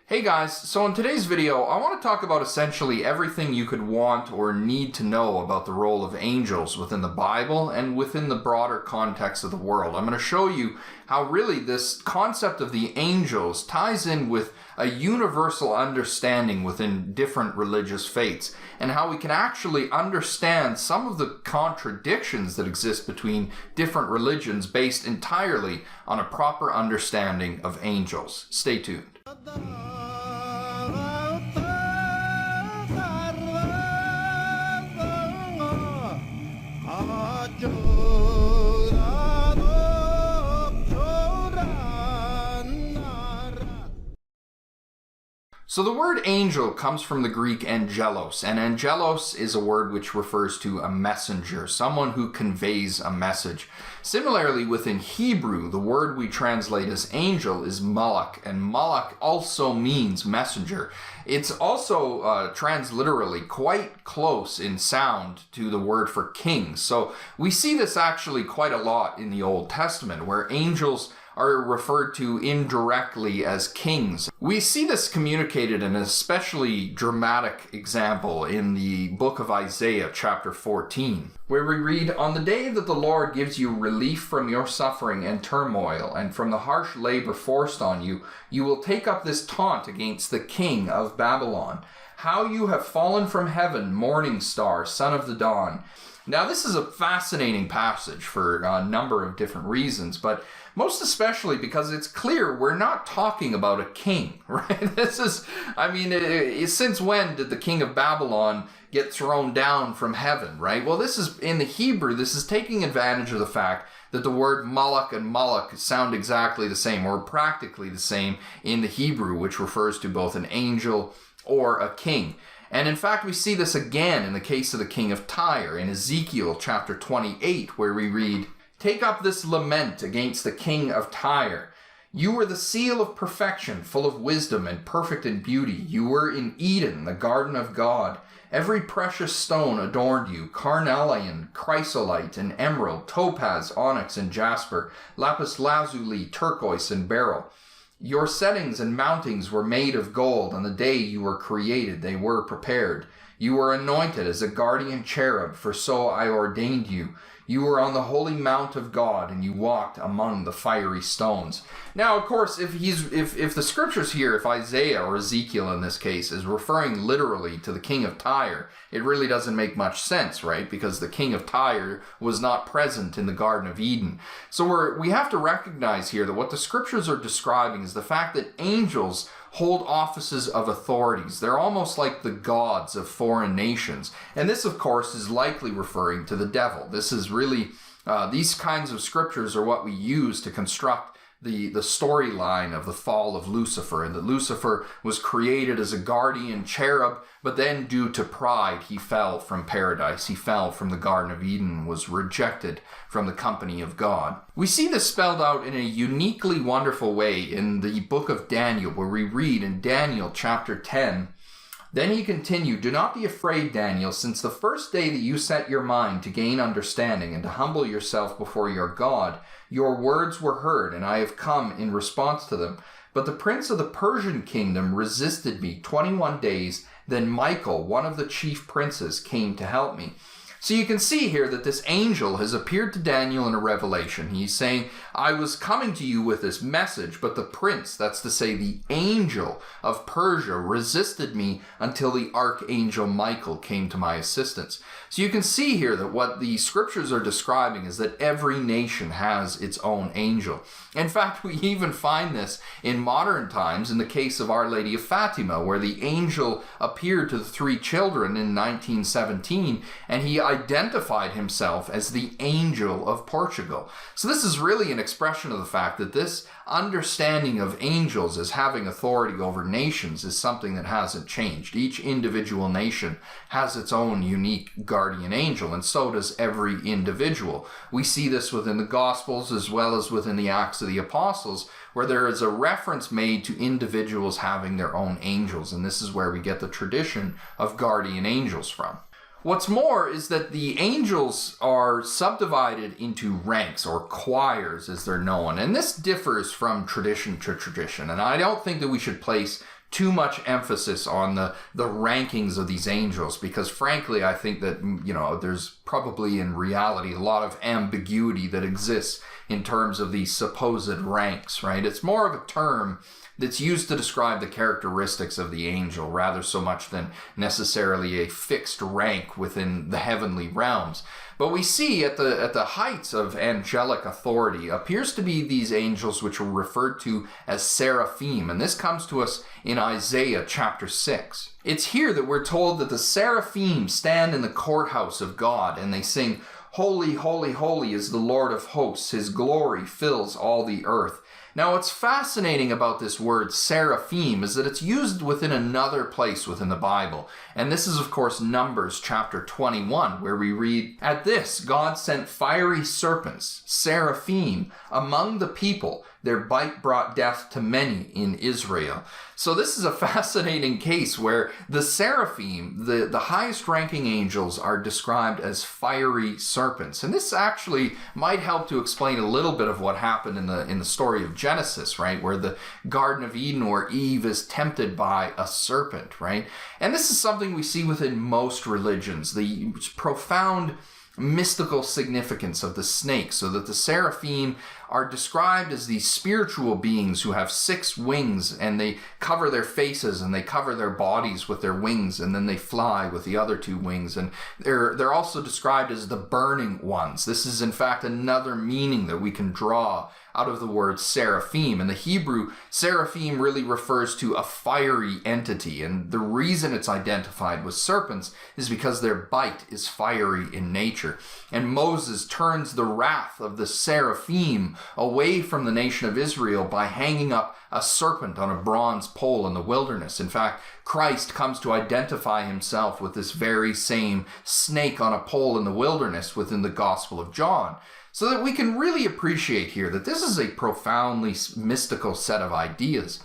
Hey guys, so in today's video, I want to talk about essentially everything you could want or need to know about the role of angels within the Bible and within the broader context of the world. I'm going to show you how really this concept of the angels ties in with a universal understanding within different religious faiths, and how we can actually understand some of the contradictions that exist between different religions based entirely on a proper understanding of angels. Stay tuned. So the word angel comes from the Greek angelos, and angelos is a word which refers to a messenger, someone who conveys a message. Similarly, within Hebrew, the word we translate as angel is Malak, and Malak also means messenger. It's also transliterally quite close in sound to the word for king. So we see this actually quite a lot in the Old Testament, where angels are referred to indirectly as kings. We see this communicated in an especially dramatic example in the book of Isaiah, chapter 14, where we read, "On the day that the Lord gives you relief from your suffering and turmoil, and from the harsh labor forced on you, you will take up this taunt against the king of Babylon. How you have fallen from heaven, morning star, son of the dawn." Now, this is a fascinating passage for a number of different reasons, but most especially because it's clear we're not talking about a king, right? Since when did the king of Babylon get thrown down from heaven, right? Well, this is, in the Hebrew, this is taking advantage of the fact that the word Malak and Malak sound exactly the same, or practically the same in the Hebrew, which refers to both an angel or a king. And in fact, we see this again in the case of the king of Tyre in Ezekiel chapter 28, where we read, "Take up this lament against the king of Tyre. You were the seal of perfection, full of wisdom and perfect in beauty. You were in Eden, the garden of God. Every precious stone adorned you, carnelian, chrysolite, and emerald, topaz, onyx, and jasper, lapis lazuli, turquoise, and beryl. Your settings and mountings were made of gold. On the day you were created, they were prepared. You were anointed as a guardian cherub, for so I ordained you. You were on the holy mount of God, and you walked among the fiery stones." Now, of course, if the scriptures here, if Isaiah or Ezekiel in this case is referring literally to the king of Tyre, it really doesn't make much sense, right? Because the king of Tyre was not present in the Garden of Eden. So we have to recognize here that what the scriptures are describing is the fact that angels hold offices of authorities. They're almost like the gods of foreign nations. And this, of course, is likely referring to the devil. This is really, these kinds of scriptures are what we use to construct the storyline of the fall of Lucifer, and that Lucifer was created as a guardian cherub, but then due to pride, he fell from paradise. He fell from the Garden of Eden, was rejected from the company of God. We see this spelled out in a uniquely wonderful way in the book of Daniel, where we read in Daniel chapter 10, "Then he continued, 'Do not be afraid, Daniel, since the first day that you set your mind to gain understanding and to humble yourself before your God, your words were heard, and I have come in response to them. But the prince of the Persian kingdom resisted me 21 days. Then Michael, one of the chief princes, came to help me.'" So you can see here that this angel has appeared to Daniel in a revelation. He's saying, "I was coming to you with this message, but the prince," that's to say the angel of Persia, "resisted me until the archangel Michael came to my assistance." So you can see here that what the scriptures are describing is that every nation has its own angel. In fact, we even find this in modern times in the case of Our Lady of Fatima, where the angel appeared to the three children in 1917, and he identified himself as the angel of Portugal. So this is really an expression of the fact that this understanding of angels as having authority over nations is something that hasn't changed. Each individual nation has its own unique guardian angel, and so does every individual. We see this within the Gospels as well as within the Acts of the Apostles, where there is a reference made to individuals having their own angels, and this is where we get the tradition of guardian angels from. What's more is that the angels are subdivided into ranks, or choirs as they're known, and this differs from tradition to tradition, and I don't think that we should place too much emphasis on the rankings of these angels, because frankly, I think that, there's probably in reality a lot of ambiguity that exists in terms of these supposed ranks, right? It's more of a term that's used to describe the characteristics of the angel rather so much than necessarily a fixed rank within the heavenly realms. But we see at the heights of angelic authority appears to be these angels which are referred to as Seraphim, and this comes to us in Isaiah chapter 6. It's here that we're told that the Seraphim stand in the courthouse of God and they sing, "Holy, holy, holy is the Lord of hosts, his glory fills all the earth." Now, what's fascinating about this word seraphim is that it's used within another place within the Bible. And this is, of course, Numbers chapter 21, where we read, "At this, God sent fiery serpents, seraphim, among the people. Their bite brought death to many in Israel." So this is a fascinating case where the seraphim, the highest ranking angels, are described as fiery serpents. And this actually might help to explain a little bit of what happened in the story of Genesis, right? Where the Garden of Eden, where Eve is tempted by a serpent, right? And this is something we see within most religions, the profound mystical significance of the snake, so that the seraphim are described as these spiritual beings who have 6 wings, and they cover their faces and they cover their bodies with their wings, and then they fly with the other 2 wings. And they're also described as the burning ones. This is in fact another meaning that we can draw out of the word seraphim. In the Hebrew, seraphim really refers to a fiery entity, and the reason it's identified with serpents is because their bite is fiery in nature. And Moses turns the wrath of the seraphim away from the nation of Israel by hanging up a serpent on a bronze pole in the wilderness. In fact, Christ comes to identify himself with this very same snake on a pole in the wilderness within the Gospel of John. So that we can really appreciate here that this is a profoundly mystical set of ideas.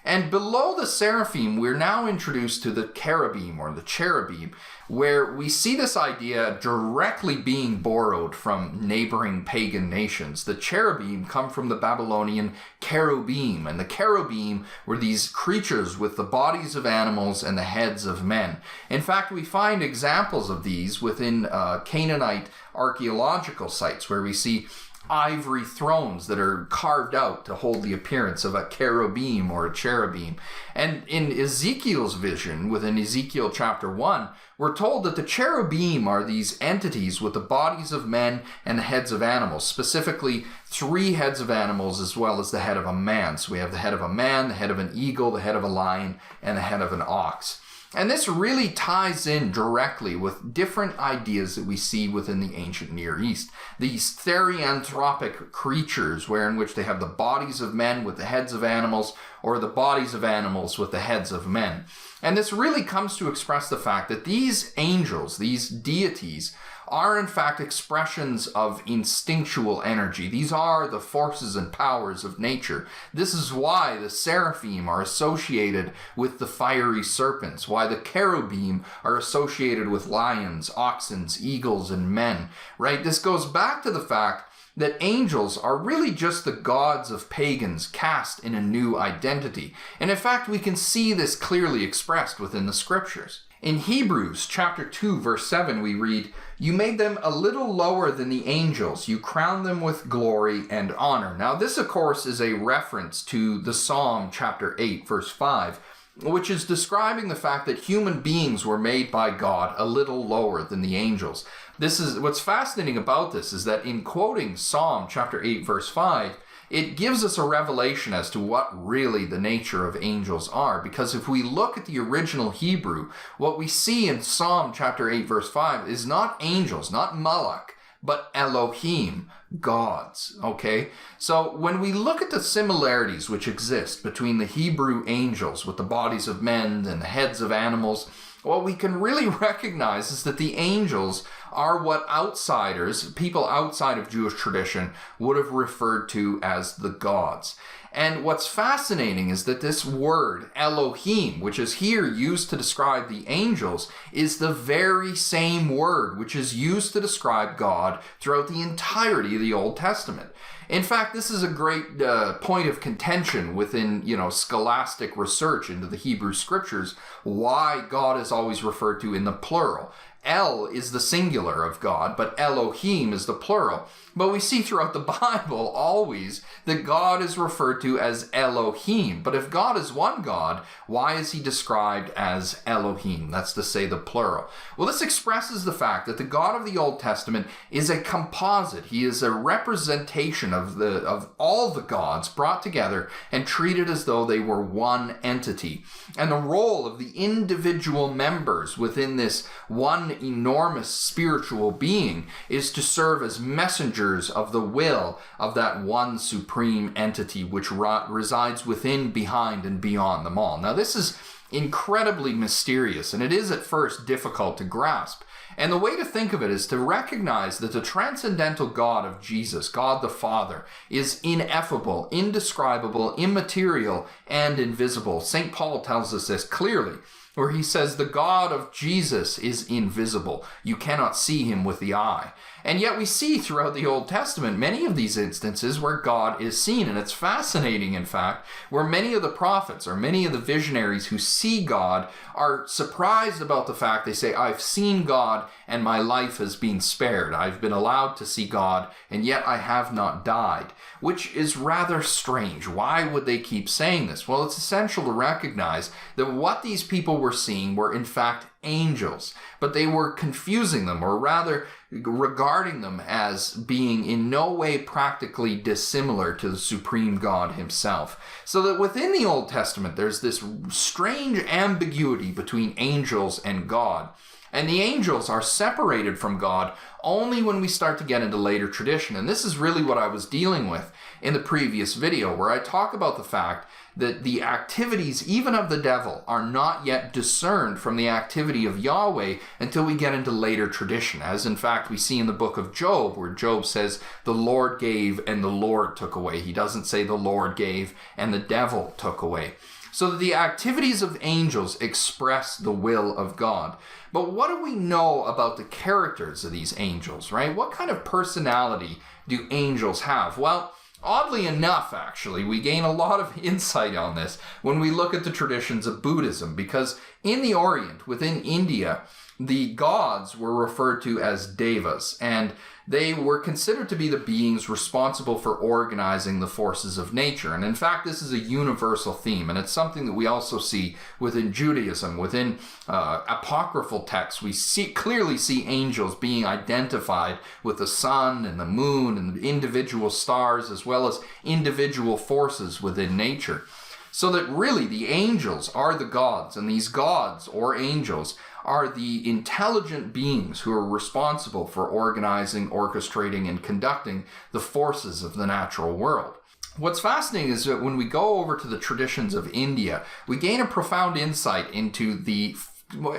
And below the seraphim, we're now introduced to the cherubim, or the cherubim, where we see this idea directly being borrowed from neighboring pagan nations. The cherubim come from the Babylonian cherubim, and the cherubim were these creatures with the bodies of animals and the heads of men. In fact, we find examples of these within Canaanite archaeological sites, where we see ivory thrones that are carved out to hold the appearance of a cherubim or a cherubim. And in Ezekiel's vision, within Ezekiel chapter 1, we're told that the cherubim are these entities with the bodies of men and the heads of animals, specifically 3 heads of animals as well as the head of a man. So we have the head of a man, the head of an eagle, the head of a lion, and the head of an ox. And this really ties in directly with different ideas that we see within the ancient Near East. These therianthropic creatures, in which they have the bodies of men with the heads of animals, or the bodies of animals with the heads of men. And this really comes to express the fact that these angels, these deities, are in fact expressions of instinctual energy. These are the forces and powers of nature. This is why the seraphim are associated with the fiery serpents, why the cherubim are associated with lions, oxen, eagles, and men, right? This goes back to the fact that angels are really just the gods of pagans cast in a new identity. And in fact, we can see this clearly expressed within the scriptures. In Hebrews chapter 2, verse 7, we read, "You made them a little lower than the angels. You crowned them with glory and honor." Now, this, of course, is a reference to the Psalm chapter 8, verse 5, which is describing the fact that human beings were made by God a little lower than the angels. This is what's fascinating about this, is that in quoting Psalm chapter 8, verse 5, it gives us a revelation as to what really the nature of angels are. Because if we look at the original Hebrew, what we see in Psalm chapter 8, verse 5 is not angels, not Malak, but Elohim, gods, okay? So when we look at the similarities which exist between the Hebrew angels with the bodies of men and the heads of animals, what we can really recognize is that the angels are what outsiders, people outside of Jewish tradition, would have referred to as the gods. And what's fascinating is that this word, Elohim, which is here used to describe the angels, is the very same word which is used to describe God throughout the entirety of the Old Testament. In fact, this is a great point of contention within, scholastic research into the Hebrew scriptures, why God is always referred to in the plural. El is the singular of God, but Elohim is the plural. But we see throughout the Bible always that God is referred to as Elohim. But if God is one God, why is he described as Elohim? That's to say the plural. Well, this expresses the fact that the God of the Old Testament is a composite. He is a representation of all the gods brought together and treated as though they were one entity. And the role of the individual members within this one enormous spiritual being is to serve as messengers of the will of that one supreme entity which resides within, behind, and beyond them all. Now, this is incredibly mysterious, and it is at first difficult to grasp. And the way to think of it is to recognize that the transcendental God of Jesus, God the Father, is ineffable, indescribable, immaterial, and invisible. St. Paul tells us this clearly, where he says the God of Jesus is invisible. You cannot see him with the eye. And yet we see throughout the Old Testament many of these instances where God is seen. And it's fascinating, in fact, where many of the prophets or many of the visionaries who see God are surprised about the fact they say, I've seen God and my life has been spared. I've been allowed to see God and yet I have not died, which is rather strange. Why would they keep saying this? Well, it's essential to recognize that what these people were seeing were in fact angels, but they were confusing them, or rather regarding them as being in no way practically dissimilar to the supreme God himself. So that within the Old Testament, there's this strange ambiguity between angels and God. And the angels are separated from God only when we start to get into later tradition. And this is really what I was dealing with in the previous video, where I talk about the fact that the activities even of the devil are not yet discerned from the activity of Yahweh until we get into later tradition, as in fact we see in the book of Job, where Job says the Lord gave and the Lord took away. He doesn't say the Lord gave and the devil took away. So that the activities of angels express the will of God. But what do we know about the characters of these angels, right? What kind of personality do angels have? Well, oddly enough, actually, we gain a lot of insight on this when we look at the traditions of Buddhism, because in the Orient, within India, the gods were referred to as Devas, and they were considered to be the beings responsible for organizing the forces of nature. And in fact, this is a universal theme, and it's something that we also see within Judaism. Within apocryphal texts, we clearly see angels being identified with the sun and the moon and the individual stars, as well as individual forces within nature. So that really the angels are the gods, and these gods or angels are the intelligent beings who are responsible for organizing, orchestrating, and conducting the forces of the natural world. What's fascinating is that when we go over to the traditions of India, we gain a profound insight into the,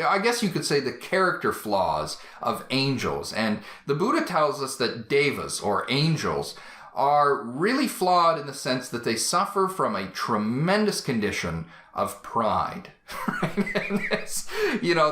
I guess you could say, the character flaws of angels. And the Buddha tells us that devas, or angels, are really flawed in the sense that they suffer from a tremendous condition of pride. Right? And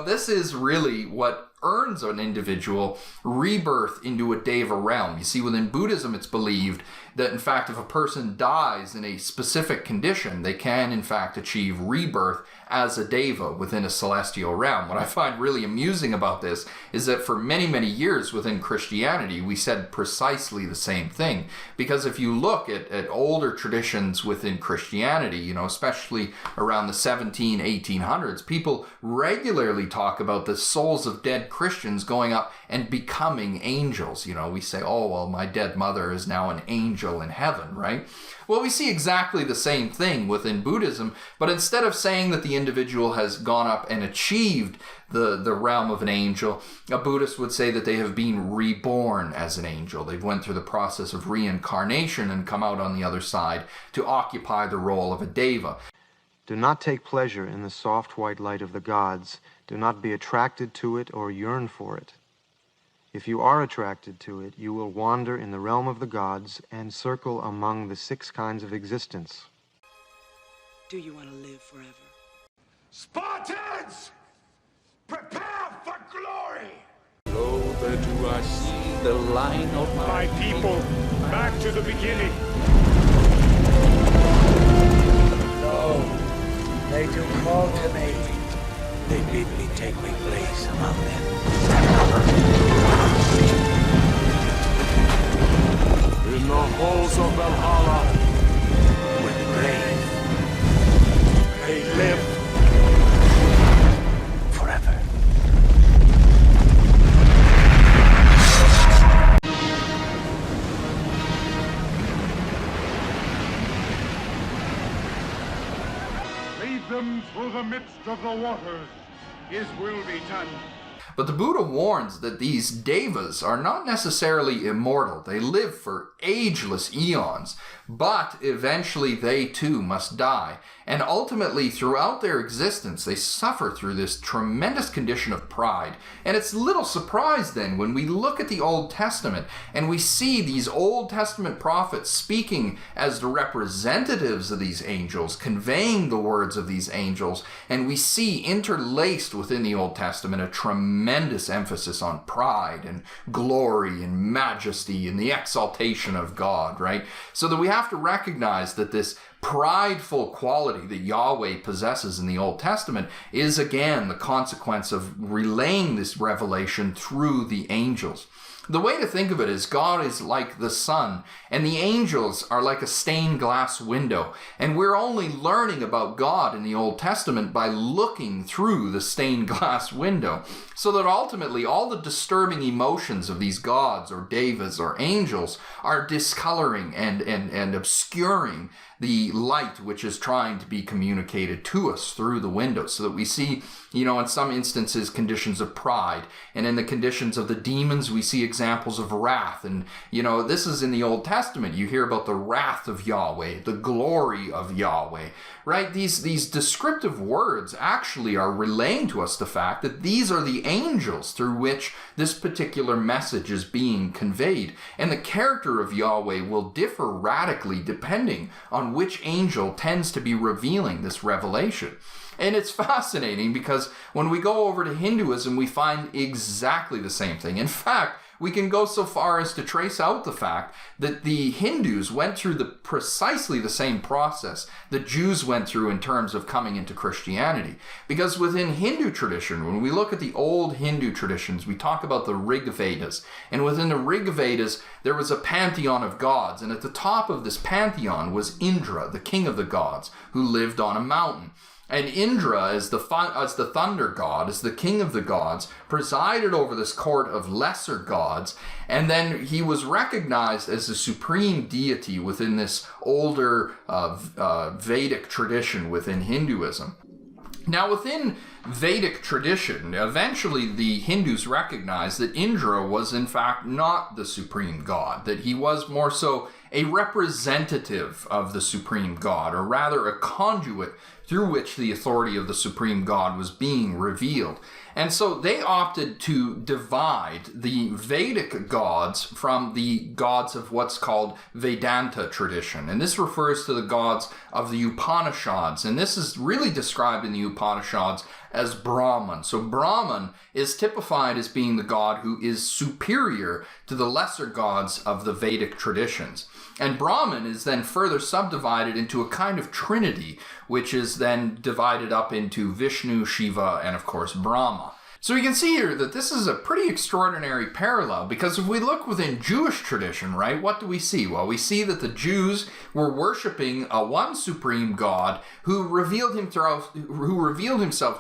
this is really what earns an individual rebirth into a Deva realm. You see, within Buddhism, it's believed that, in fact, if a person dies in a specific condition, they can, in fact, achieve rebirth as a Deva within a celestial realm. What I find really amusing about this is that for many, many years within Christianity, we said precisely the same thing. Because if you look at older traditions within Christianity, especially around the 1800s, people regularly talk about the souls of dead Christians going up and becoming angels. We say, oh, well, my dead mother is now an angel in heaven, right? Well, we see exactly the same thing within Buddhism, but instead of saying that the individual has gone up and achieved the realm of an angel, a Buddhist would say that they have been reborn as an angel. They've went through the process of reincarnation and come out on the other side to occupy the role of a Deva. Do not take pleasure in the soft white light of the gods. Do not be attracted to it or yearn for it. If you are attracted to it, you will wander in the realm of the gods and circle among the 6 kinds of existence. Do you want to live forever? Spartans! Prepare for glory! Lo, there do I see the line of My people, back to the beginning. No, they do call to me. They bid me take my place among them. In the halls of Valhalla, Where the brave they live. forever. Lead them through the midst of the waters. His will be done. But the Buddha warns that these devas are not necessarily immortal. They live for ageless eons, but eventually they too must die. And ultimately, throughout their existence, they suffer through this tremendous condition of pride. And it's little surprise then when we look at the Old Testament and we see these Old Testament prophets speaking as the representatives of these angels, conveying the words of these angels, and we see interlaced within the Old Testament a tremendous emphasis on pride and glory and majesty and the exaltation of God, right? So that we have to recognize that this prideful quality that Yahweh possesses in the Old Testament is again the consequence of relaying this revelation through the angels. The way to think of it is God is like the sun, and the angels are like a stained glass window. And we're only learning about God in the Old Testament by looking through the stained glass window. So that ultimately all the disturbing emotions of these gods or devas or angels are discoloring and obscuring the light which is trying to be communicated to us through the window, so that we see, in some instances, conditions of pride, and in the conditions of the demons, we see examples of wrath. And, this is in the Old Testament. You hear about the wrath of Yahweh, the glory of Yahweh, right? These descriptive words actually are relaying to us the fact that these are the angels through which this particular message is being conveyed. And the character of Yahweh will differ radically depending on which angel tends to be revealing this revelation. And it's fascinating because when we go over to Hinduism, we find exactly the same thing. In fact, we can go so far as to trace out the fact that the Hindus went through precisely the same process that Jews went through in terms of coming into Christianity. Because within Hindu tradition, when we look at the old Hindu traditions, we talk about the Rig Vedas. And within the Rig Vedas, there was a pantheon of gods. And at the top of this pantheon was Indra, the king of the gods, who lived on a mountain. And Indra, as the thunder god, as the king of the gods, presided over this court of lesser gods, and then he was recognized as the supreme deity within this older Vedic tradition within Hinduism. Now, within Vedic tradition, eventually the Hindus recognized that Indra was in fact not the supreme god, that he was more so a representative of the supreme god, or rather a conduit through which the authority of the supreme god was being revealed. And so they opted to divide the Vedic gods from the gods of what's called Vedanta tradition. And this refers to the gods of the Upanishads. And this is really described in the Upanishads as Brahman. So Brahman is typified as being the god who is superior to the lesser gods of the Vedic traditions. And Brahman is then further subdivided into a kind of trinity, which is then divided up into Vishnu, Shiva, and of course Brahma. So we can see here that this is a pretty extraordinary parallel, because if we look within Jewish tradition, right, what do we see? Well, we see that the Jews were worshiping a one supreme God who revealed himself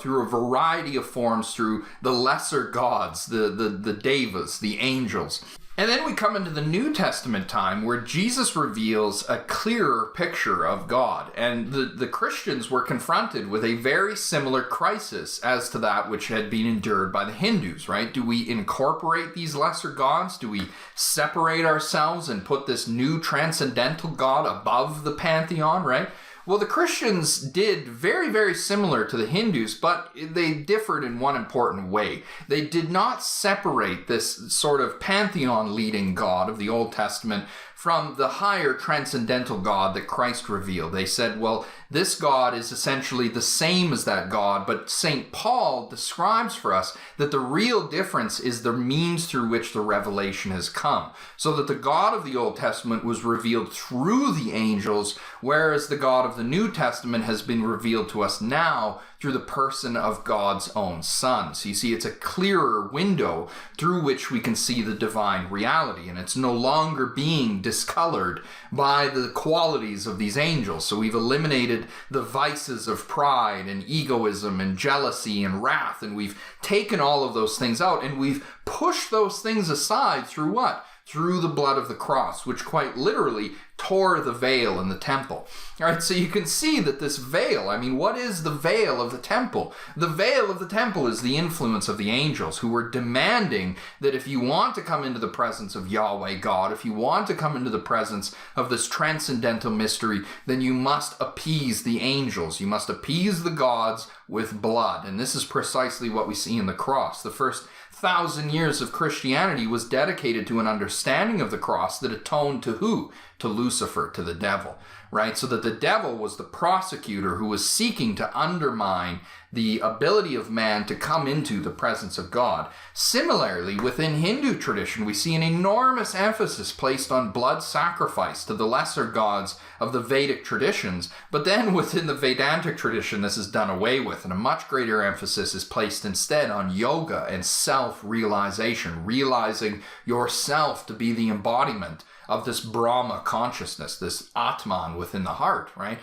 through a variety of forms through the lesser gods, the devas, the angels. And then we come into the New Testament time where Jesus reveals a clearer picture of God. And the Christians were confronted with a very similar crisis as to that which had been endured by the Hindus, right? Do we incorporate these lesser gods? Do we separate ourselves and put this new transcendental God above the pantheon, right? Well, the Christians did very, very similar to the Hindus, but they differed in one important way. They did not separate this sort of pantheon-leading God of the Old Testament from the higher transcendental God that Christ revealed. They said, well, this God is essentially the same as that God, but St. Paul describes for us that the real difference is the means through which the revelation has come. So that the God of the Old Testament was revealed through the angels, whereas the God of the New Testament has been revealed to us now through the person of God's own Son. So you see, it's a clearer window through which we can see the divine reality, and it's no longer being discolored by the qualities of these angels. So we've eliminated the vices of pride and egoism and jealousy and wrath, and we've taken all of those things out, and we've pushed those things aside through what? Through the blood of the cross, which quite literally tore the veil in the temple. All right, so you can see that this veil, I mean, what is the veil of the temple? The veil of the temple is the influence of the angels, who were demanding that if you want to come into the presence of Yahweh God, if you want to come into the presence of this transcendental mystery, then you must appease the angels. You must appease the gods with blood. And this is precisely what we see in the cross. The first 1,000 years of Christianity was dedicated to an understanding of the cross that atoned to who? To Lucifer, to the devil, right? So that the devil was the prosecutor who was seeking to undermine the ability of man to come into the presence of God. Similarly, within Hindu tradition, we see an enormous emphasis placed on blood sacrifice to the lesser gods of the Vedic traditions. But then within the Vedantic tradition, this is done away with, and a much greater emphasis is placed instead on yoga and self-realization, realizing yourself to be the embodiment of this Brahma consciousness, this Atman within the heart, right?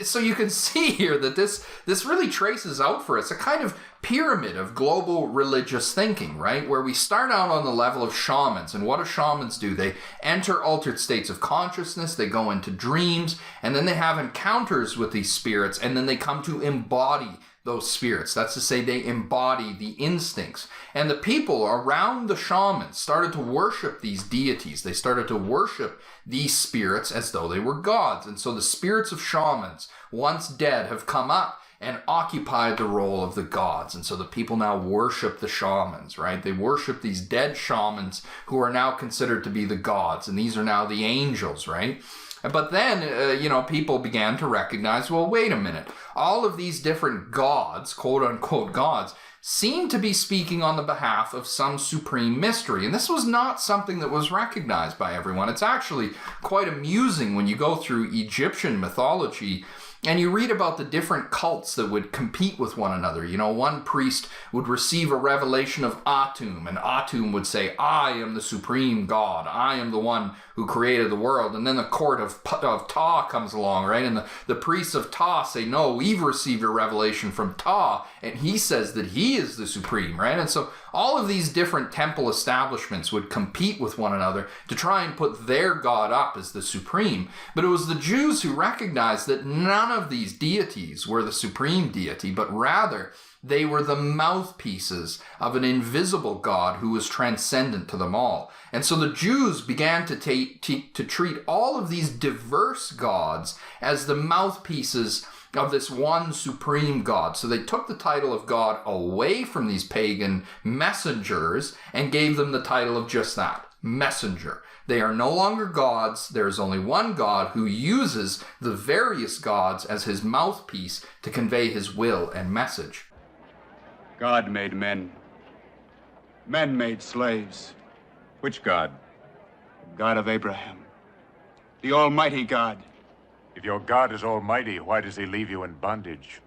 So you can see here that this really traces out for us a kind of pyramid of global religious thinking, right? Where we start out on the level of shamans. And what do shamans do? They enter altered states of consciousness, they go into dreams, and then they have encounters with these spirits, and then they come to embody those spirits. That's to say, they embody the instincts. And the people around the shamans started to worship these deities. They started to worship these spirits as though they were gods. And so the spirits of shamans, once dead, have come up and occupied the role of the gods. And so the people now worship the shamans, right? They worship these dead shamans who are now considered to be the gods. And these are now the angels, right? But then, people began to recognize, well, wait a minute. All of these different gods, quote-unquote gods, seem to be speaking on the behalf of some supreme mystery. And this was not something that was recognized by everyone. It's actually quite amusing when you go through Egyptian mythology and you read about the different cults that would compete with one another. You know, one priest would receive a revelation of Atum, and Atum would say, I am the supreme God. I am the one who created the world. And then the court of Ptah comes along, right? And the priests of Ptah say, no, we've received a revelation from Ptah, and he says that he is the supreme, right? And so all of these different temple establishments would compete with one another to try and put their God up as the supreme. But it was the Jews who recognized that none of these deities were the supreme deity, but rather they were the mouthpieces of an invisible God who was transcendent to them all. And so the Jews began to treat all of these diverse gods as the mouthpieces of this one supreme God. So they took the title of God away from these pagan messengers and gave them the title of just that, messenger. They are no longer gods. There is only one God who uses the various gods as his mouthpiece to convey his will and message. God made men. Men made slaves. Which God? The God of Abraham. The Almighty God. If your God is almighty, why does he leave you in bondage?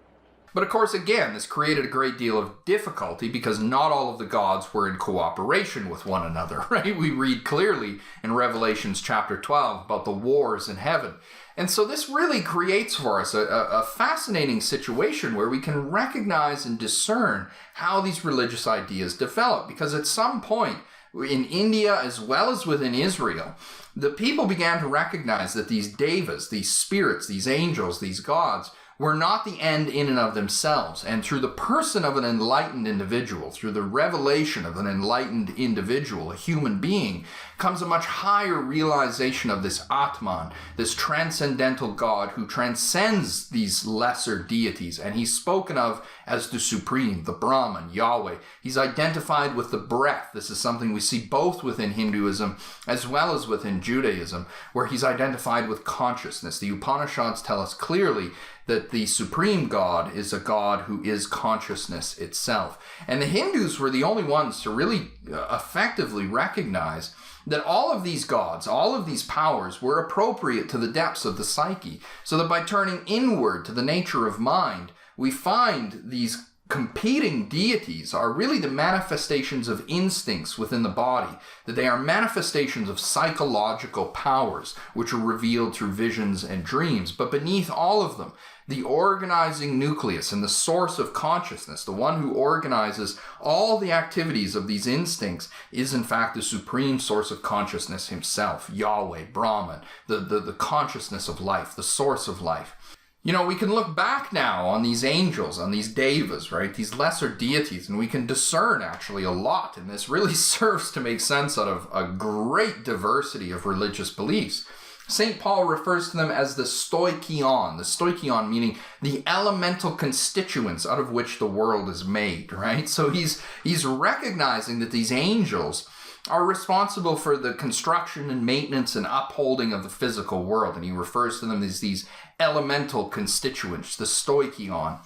But of course, again, this created a great deal of difficulty because not all of the gods were in cooperation with one another, right? We read clearly in Revelations chapter 12 about the wars in heaven. And so this really creates for us a fascinating situation where we can recognize and discern how these religious ideas develop. Because at some point in India as well as within Israel, the people began to recognize that these devas, these spirits, these angels, these gods, were not the end in and of themselves. And through the person of an enlightened individual, through the revelation of an enlightened individual, a human being, comes a much higher realization of this Atman, this transcendental God who transcends these lesser deities. And he's spoken of as the Supreme, the Brahman, Yahweh. He's identified with the breath. This is something we see both within Hinduism as well as within Judaism, where he's identified with consciousness. The Upanishads tell us clearly that the supreme God is a God who is consciousness itself. And the Hindus were the only ones to really effectively recognize that all of these gods, all of these powers were appropriate to the depths of the psyche, so that by turning inward to the nature of mind, we find these competing deities are really the manifestations of instincts within the body, that they are manifestations of psychological powers which are revealed through visions and dreams. But beneath all of them, the organizing nucleus and the source of consciousness, the one who organizes all the activities of these instincts, is in fact the supreme source of consciousness himself, Yahweh, Brahman, the consciousness of life, the source of life. You know, we can look back now on these angels, on these devas, right? These lesser deities, and we can discern actually a lot. And this really serves to make sense out of a great diversity of religious beliefs. St. Paul refers to them as the stoichion meaning the elemental constituents out of which the world is made, right? So he's recognizing that these angels are responsible for the construction and maintenance and upholding of the physical world. And he refers to them as these elemental constituents, the stoichion.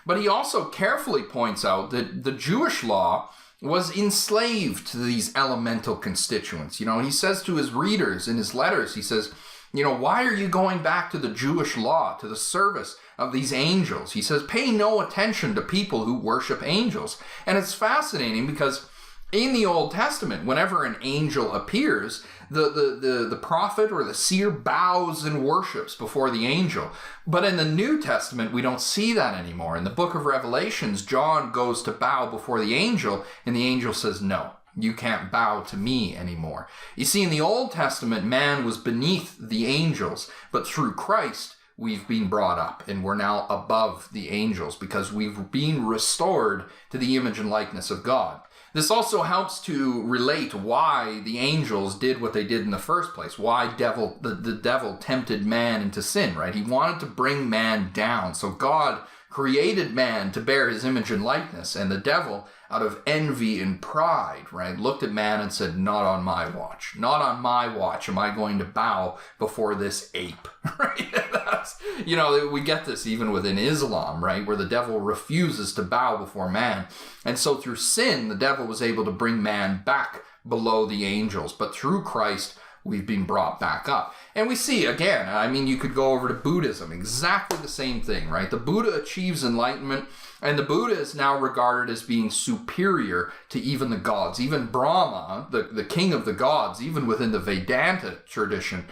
But he also carefully points out that the Jewish law was enslaved to these elemental constituents. You know, he says to his readers in his letters, he says, you know, why are you going back to the Jewish law, to the service of these angels? He says, pay no attention to people who worship angels. And it's fascinating because in the Old Testament, whenever an angel appears, the prophet or the seer bows and worships before the angel. But in the New Testament, we don't see that anymore. In the book of Revelations, John goes to bow before the angel, and the angel says, no, you can't bow to me anymore. You see, in the Old Testament, man was beneath the angels, but through Christ, we've been brought up, and we're now above the angels because we've been restored to the image and likeness of God. This also helps to relate why the angels did what they did in the first place, why the devil tempted man into sin, right? He wanted to bring man down. So God created man to bear his image and likeness, and the devil, out of envy and pride, right, looked at man and said, not on my watch. Not on my watch am I going to bow before this ape, right? That's, you know, we get this even within Islam, right, where the devil refuses to bow before man. And so through sin, the devil was able to bring man back below the angels. But through Christ, we've been brought back up. And we see, again, I mean, you could go over to Buddhism, exactly the same thing, right? The Buddha achieves enlightenment, and the Buddha is now regarded as being superior to even the gods. Even Brahma, the king of the gods, even within the Vedanta tradition,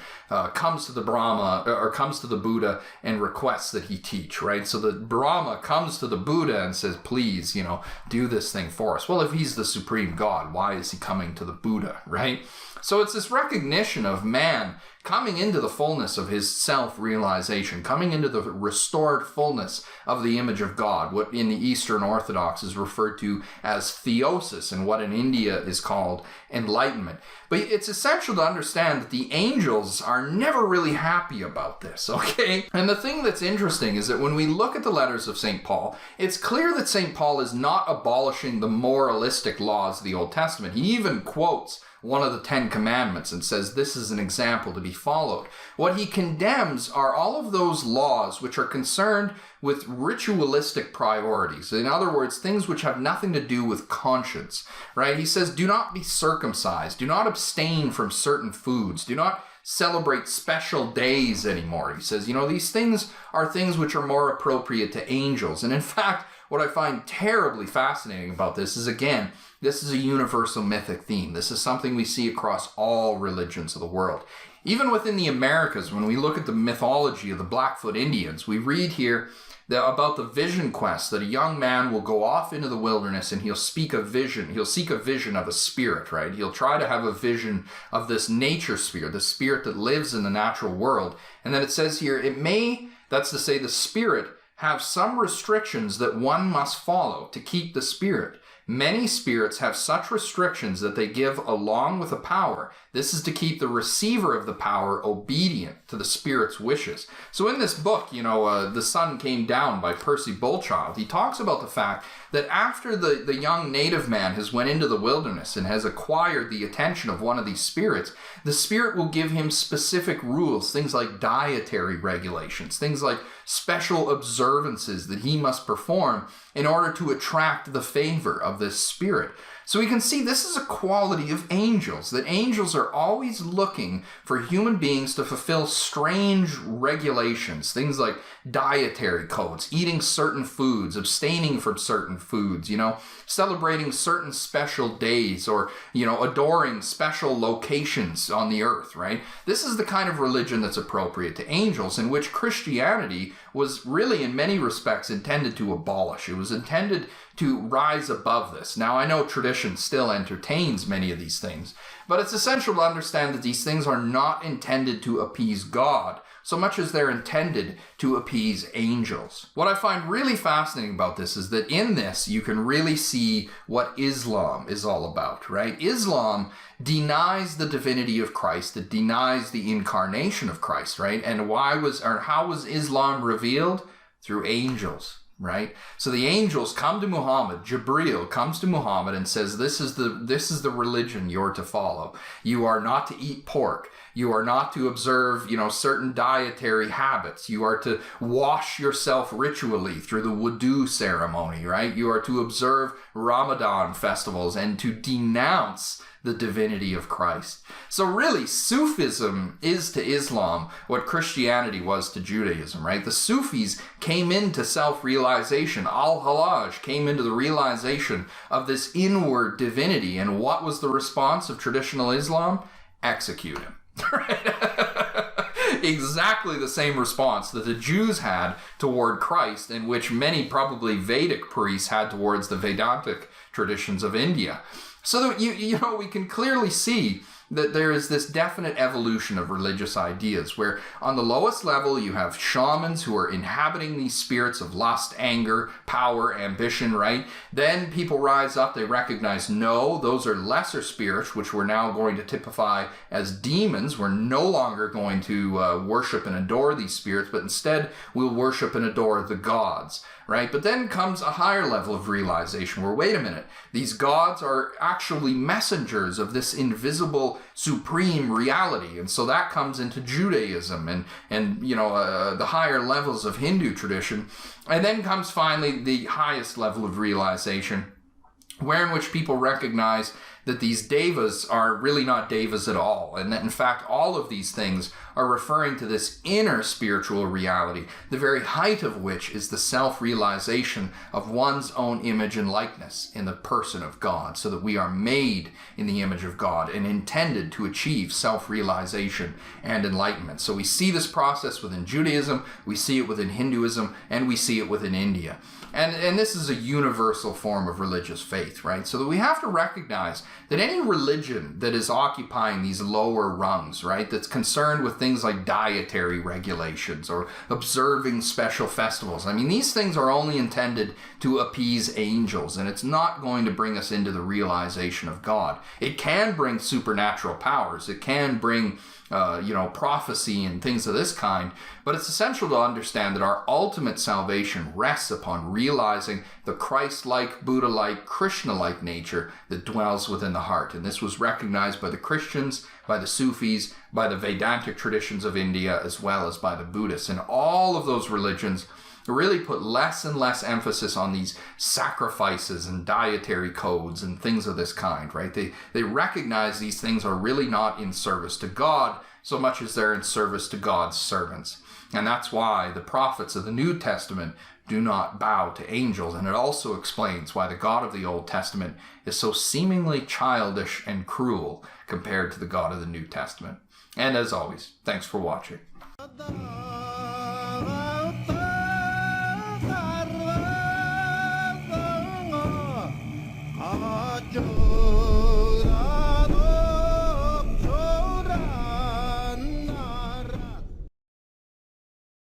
comes to the Buddha and requests that he teach, right? So the Brahma comes to the Buddha and says, please, you know, do this thing for us. Well, if he's the supreme God, why is he coming to the Buddha, right? So it's this recognition of man coming into the fullness of his self-realization, coming into the restored fullness of the image of God, what in the Eastern Orthodox is referred to as theosis, and what in India is called enlightenment. But it's essential to understand that the angels are never really happy about this, okay? And the thing that's interesting is that when we look at the letters of St. Paul, it's clear that St. Paul is not abolishing the moralistic laws of the Old Testament. He even quotes one of the 10 Commandments and says this is an example to be followed. What he condemns are all of those laws which are concerned with ritualistic priorities. In other words, things which have nothing to do with conscience, right? He says, do not be circumcised. Do not abstain from certain foods. Do not celebrate special days anymore. He says, you know, these things are things which are more appropriate to angels. And in fact, what I find terribly fascinating about this is, again, this is a universal mythic theme. This is something we see across all religions of the world. Even within the Americas, when we look at the mythology of the Blackfoot Indians, we read here about the vision quest, that a young man will go off into the wilderness and he'll seek a vision of a spirit, right? He'll try to have a vision of this nature spirit, the spirit that lives in the natural world. And then it says here, it may That's to say, the spirit have some restrictions that one must follow to keep the spirit. Many spirits have such restrictions that they give along with the power. This is to keep the receiver of the power obedient to the spirit's wishes. So in this book, The Sun Came Down by Percy Bulchild, he talks about the fact that after the young native man has went into the wilderness and has acquired the attention of one of these spirits, the spirit will give him specific rules, things like dietary regulations, things like special observances that he must perform in order to attract the favor of this spirit. So we can see this is a quality of angels, that angels are always looking for human beings to fulfill strange regulations, things like dietary codes, eating certain foods, abstaining from certain foods, celebrating certain special days, or, adoring special locations on the earth, right? This is the kind of religion that's appropriate to angels, in which Christianity was really in many respects intended to abolish. It was intended to rise above this. Now, I know tradition still entertains many of these things, but it's essential to understand that these things are not intended to appease God so much as they're intended to appease angels. What I find really fascinating about this is that in this you can really see what Islam is all about, right? Islam denies the divinity of Christ, it denies the incarnation of Christ, right? And how was Islam revealed? Through angels. Right? So the angels come to Muhammad, Jibreel comes to Muhammad and says, this is the religion you're to follow. You are not to eat pork. You are not to observe, certain dietary habits. You are to wash yourself ritually through the wudu ceremony, right? You are to observe Ramadan festivals and to denounce the divinity of Christ. So really, Sufism is to Islam what Christianity was to Judaism, right? The Sufis came into self-realization. Al-Hallaj came into the realization of this inward divinity. And what was the response of traditional Islam? Execute him. Exactly the same response that the Jews had toward Christ, and which many probably Vedic priests had towards the Vedantic traditions of India. So that we can clearly see that there is this definite evolution of religious ideas, where on the lowest level you have shamans who are inhabiting these spirits of lust, anger, power, ambition, right? Then people rise up, they recognize, no, those are lesser spirits, which we're now going to typify as demons. We're no longer going to worship and adore these spirits, but instead we'll worship and adore the gods, right? But then comes a higher level of realization where, wait a minute, these gods are actually messengers of this invisible supreme reality. And so that comes into Judaism and the higher levels of Hindu tradition. And then comes finally the highest level of realization, where in which people recognize that these devas are really not devas at all, and that in fact all of these things are referring to this inner spiritual reality, the very height of which is the self-realization of one's own image and likeness in the person of God, so that we are made in the image of God and intended to achieve self-realization and enlightenment. So we see this process within Judaism, we see it within Hinduism, and we see it within India. And this is a universal form of religious faith, right? So that we have to recognize that any religion that is occupying these lower rungs, right, that's concerned with things like dietary regulations or observing special festivals, I mean, these things are only intended to appease angels, and it's not going to bring us into the realization of God. It can bring supernatural powers. It can bring prophecy and things of this kind, but it's essential to understand that our ultimate salvation rests upon realizing the Christ-like, Buddha-like, Krishna-like nature that dwells within the heart. And this was recognized by the Christians, by the Sufis, by the Vedantic traditions of India, as well as by the Buddhists. And all of those religions really put less and less emphasis on these sacrifices and dietary codes and things of this kind, right? They recognize these things are really not in service to God so much as they're in service to God's servants. And that's why the prophets of the New Testament do not bow to angels. And it also explains why the God of the Old Testament is so seemingly childish and cruel compared to the God of the New Testament. And as always, thanks for watching.